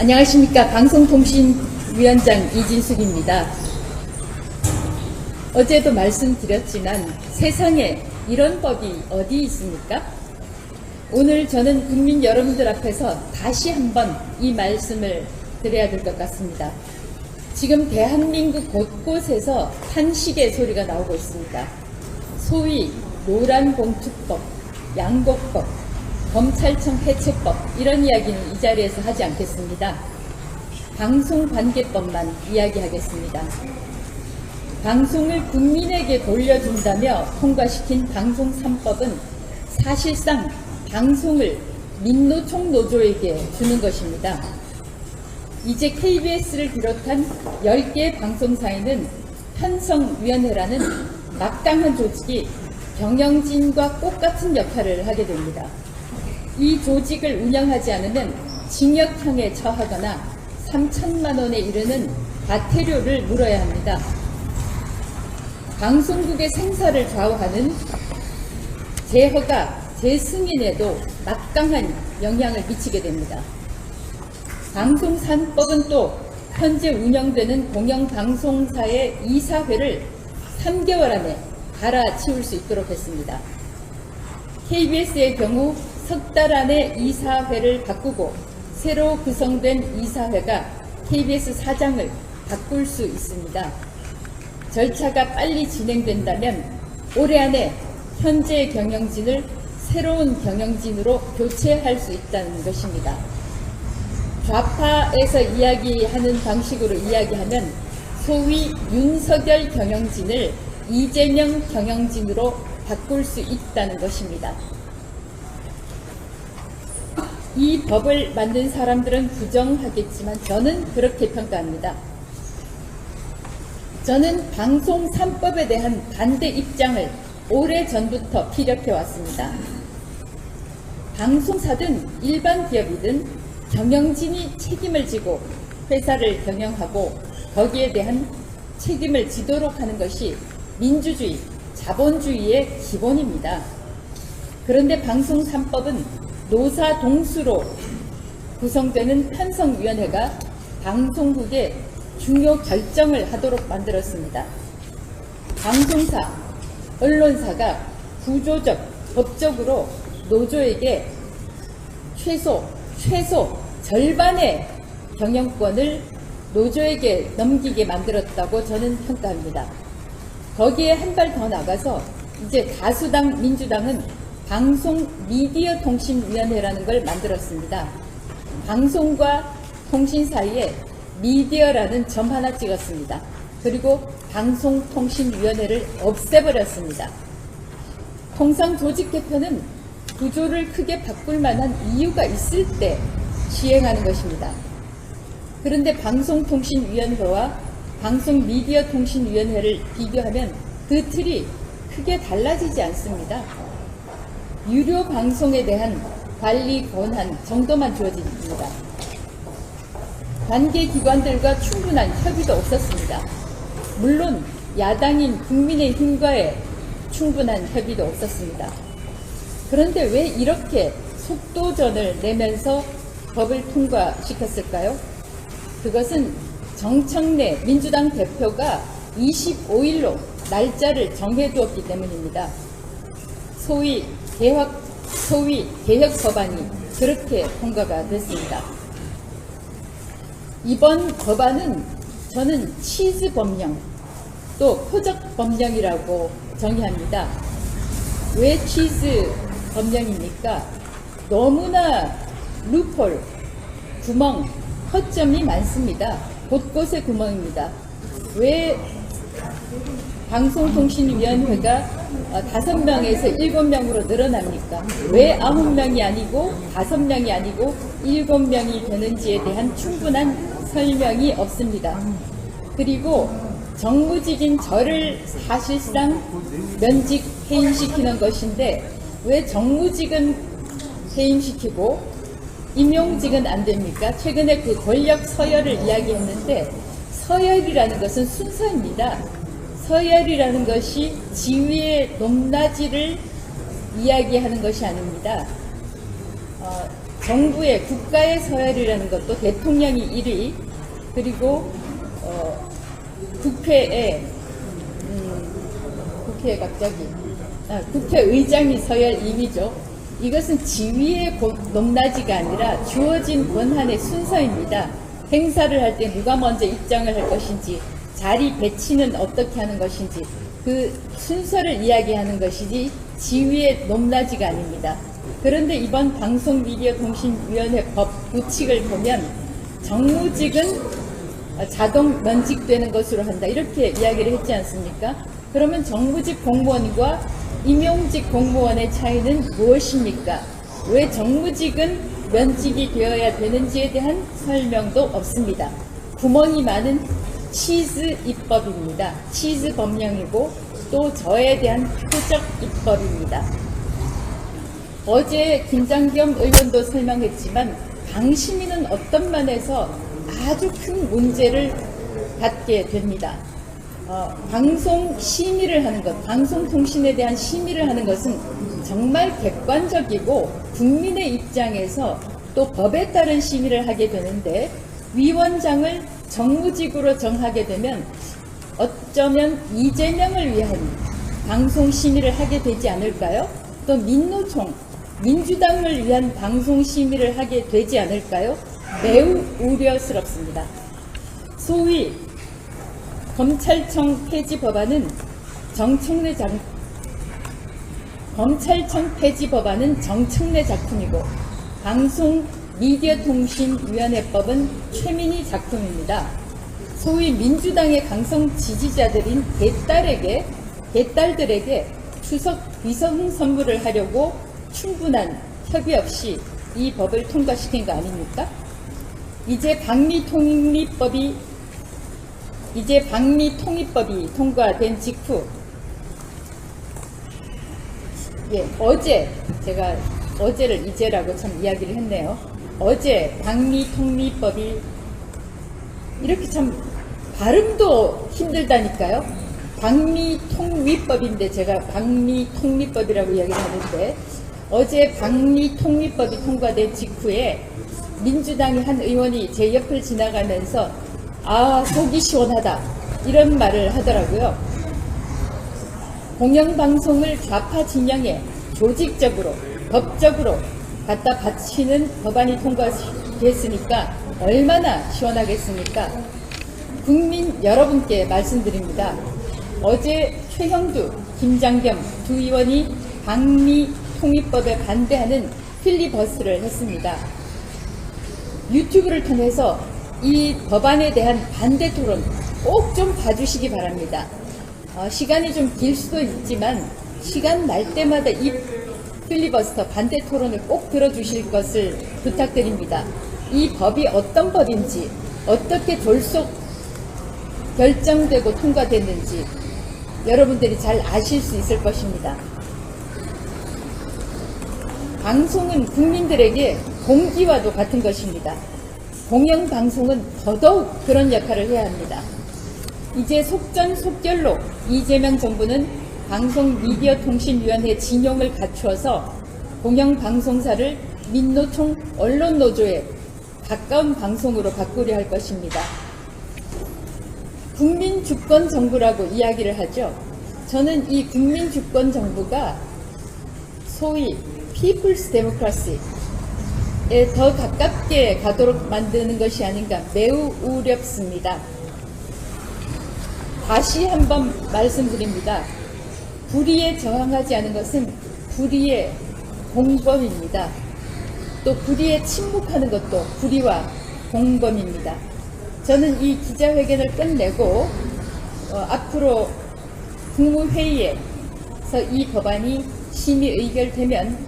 안녕하십니까. 방송통신위원장 이진숙입니다. 어제도 말씀드렸지만 세상에 이런 법이 어디 있습니까? 오늘 저는 국민 여러분들 앞에서 다시 한번 이 말씀을 드려야 될 것 같습니다. 지금 대한민국 곳곳에서 탄식의 소리가 나오고 있습니다. 소위 노란봉투법, 양곡법, 검찰청 해체법 이런 이야기는 이 자리에서 하지 않겠습니다. 방송관계법만 이야기하겠습니다. 방송을 국민에게 돌려준다며 통과시킨 방송 3법은 사실상 방송을 민노총 노조에게 주는 것입니다. 이제 KBS를 비롯한 10개 방송사에는 편성위원회라는 막강한 조직이 경영진과 똑같은 역할을 하게 됩니다. 이 조직을 운영하지 않으면 징역형에 처하거나 3천만 원에 이르는 과태료를 물어야 합니다. 방송국의 생사를 좌우하는 재허가, 재승인에도 막강한 영향을 미치게 됩니다. 방송 3법은 또 현재 운영되는 공영방송사의 이사회를 3개월 안에 갈아치울 수 있도록 했습니다. KBS의 경우 석 달 안에 이사회를 바꾸고 새로 구성된 이사회가 KBS 사장을 바꿀 수 있습니다. 절차가 빨리 진행된다면 올해 안에 현재 경영진을 새로운 경영진으로 교체할 수 있다는 것입니다. 좌파에서 이야기하는 방식으로 이야기하면 소위 윤석열 경영진을 이재명 경영진으로 바꿀 수 있다는 것입니다. 이 법을 만든 사람들은 부정하겠지만 저는 그렇게 평가합니다. 저는 방송 3법에 대한 반대 입장을 오래전부터 피력해 왔습니다. 방송사든 일반 기업이든 경영진이 책임을 지고 회사를 경영하고 거기에 대한 책임을 지도록 하는 것이 민주주의, 자본주의의 기본입니다. 그런데 방송 3법은 노사 동수로 구성되는 편성위원회가 방송국의 중요 결정을 하도록 만들었습니다. 방송사, 언론사가 구조적, 법적으로 노조에게 최소 절반의 경영권을 노조에게 넘기게 만들었다고 저는 평가합니다. 거기에 한 발 더 나가서 이제 다수당 민주당은 방송미디어통신위원회라는 걸 만들었습니다. 방송과 통신 사이에 미디어라는 점 하나 찍었습니다. 그리고 방송통신위원회를 없애버렸습니다. 통상 조직 개편은 구조를 크게 바꿀 만한 이유가 있을 때 시행하는 것입니다. 그런데 방송통신위원회와 방송미디어통신위원회를 비교하면 그 틀이 크게 달라지지 않습니다. 유료 방송에 대한 관리 권한 정도만 주어집니다. 관계기관들과 충분한 협의도 없었습니다. 물론 야당인 국민의힘과의 충분한 협의도 없었습니다. 그런데 왜 이렇게 속도전을 내면서 법을 통과시켰을까요? 그것은 정청래 민주당 대표가 25일로 날짜를 정해두었기 때문입니다. 소위 개혁 법안이 그렇게 통과가 됐습니다. 이번 법안은 저는 치즈 법령, 또 표적 법령이라고 정의합니다. 왜 치즈 법령입니까? 너무나 루폴, 구멍, 허점이 많습니다. 곳곳에 구멍입니다. 왜 방송통신위원회가 5명에서 7명으로 늘어납니까? 왜 9명이 아니고 5명이 아니고 7명이 되는지에 대한 충분한 설명이 없습니다. 그리고 정무직인 저를 사실상 면직 해임시키는 것인데 왜 정무직은 해임시키고 임용직은 안 됩니까? 최근에 그 권력 서열을 이야기했는데 서열이라는 것은 순서입니다. 서열이라는 것이 지위의 높낮이를 이야기하는 것이 아닙니다. 정부의 국가의 서열이라는 것도 대통령이 1위, 그리고 국회의장이 서열 2위죠. 이것은 지위의 높낮이가 아니라 주어진 권한의 순서입니다. 행사를 할 때 누가 먼저 입장을 할 것인지, 자리 배치는 어떻게 하는 것인지, 그 순서를 이야기하는 것이지 지위의 높낮이가 아닙니다. 그런데 이번 방송미디어통신위원회 법 구칙을 보면 정무직은 자동 면직되는 것으로 한다, 이렇게 이야기를 했지 않습니까? 그러면 정무직 공무원과 임용직 공무원의 차이는 무엇입니까? 왜 정무직은 면직이 되어야 되는지에 대한 설명도 없습니다. 구멍이 많은 치즈 입법입니다. 치즈 법령이고 또 저에 대한 표적 입법입니다. 어제 김장겸 의원도 설명했지만 방심위는 어떤 면에서 아주 큰 문제를 갖게 됩니다. 방송 심의를 하는 것, 방송통신에 대한 심의를 하는 것은 정말 객관적이고 국민의 입장에서 또 법에 따른 심의를 하게 되는데, 위원장을 정무직으로 정하게 되면 어쩌면 이재명을 위한 방송 심의를 하게 되지 않을까요? 또 민노총, 민주당을 위한 방송 심의를 하게 되지 않을까요? 매우 우려스럽습니다. 소위 검찰청 폐지 법안은 검찰청 폐지 법안은 정청래 작품이고 방송미디어통신위원회법은 최민희 작품입니다. 소위 민주당의 강성 지지자들인 개딸들에게 추석 비서훈 선물을 하려고 충분한 협의 없이 이 법을 통과시킨 거 아닙니까? 이제 방미통일법이 통과된 직후, 제가 어제를 이제라고 참 이야기를 했네요. 어제 방미통일법이 이렇게 참 발음도 힘들다니까요. 방미통일법인데 제가 방미통일법이라고 이야기를 하는데, 어제 방미통일법이 통과된 직후에 민주당의 한 의원이 제 옆을 지나가면서 속이 시원하다, 이런 말을 하더라고요. 공영방송을 좌파 진영에 조직적으로 법적으로 갖다 바치는 법안이 통과됐으니까 얼마나 시원하겠습니까? 국민 여러분께 말씀드립니다. 어제 최형두, 김장겸 두 의원이 방미통일법에 반대하는 필리버스를 했습니다. 유튜브를 통해서 이 법안에 대한 반대 토론 꼭 좀 봐주시기 바랍니다. 시간이 좀 길 수도 있지만 시간 날 때마다 이 필리버스터 반대 토론을 꼭 들어주실 것을 부탁드립니다. 이 법이 어떤 법인지, 어떻게 졸속 결정되고 통과됐는지 여러분들이 잘 아실 수 있을 것입니다. 방송은 국민들에게 공기와도 같은 것입니다. 공영방송은 더더욱 그런 역할을 해야 합니다. 이제 속전속결로 이재명 정부는 방송미디어통신위원회 진용을 갖추어서 공영방송사를 민노총 언론노조에 가까운 방송으로 바꾸려 할 것입니다. 국민주권정부라고 이야기를 하죠. 저는 이 국민주권정부가 소위 피플스 데모크라시에 더 가깝게 가도록 만드는 것이 아닌가 매우 우렵습니다. 다시 한번 말씀드립니다. 불의에 저항하지 않은 것은 불의의 공범입니다. 또 불의에 침묵하는 것도 불의와 공범입니다. 저는 이 기자회견을 끝내고 앞으로 국무회의에서 이 법안이 심의 의결되면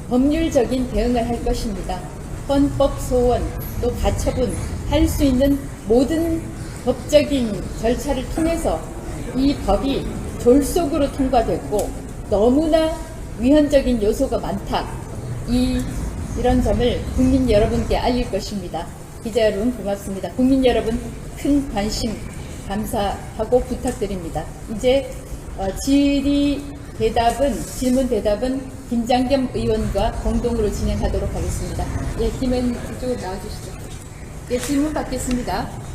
법률적인 대응을 할 것입니다. 헌법 소원 또 가처분 할 수 있는 모든 법적인 절차를 통해서 이 법이 졸속으로 통과됐고 너무나 위헌적인 요소가 많다. 이런 점을 국민 여러분께 알릴 것입니다. 기자 여러분 고맙습니다. 국민 여러분 큰 관심 감사하고 부탁드립니다. 이제 질문 대답은 김장겸 의원과 공동으로 진행하도록 하겠습니다. 예, 김 의원 이쪽으로 나와주시죠. 예, 질문 받겠습니다.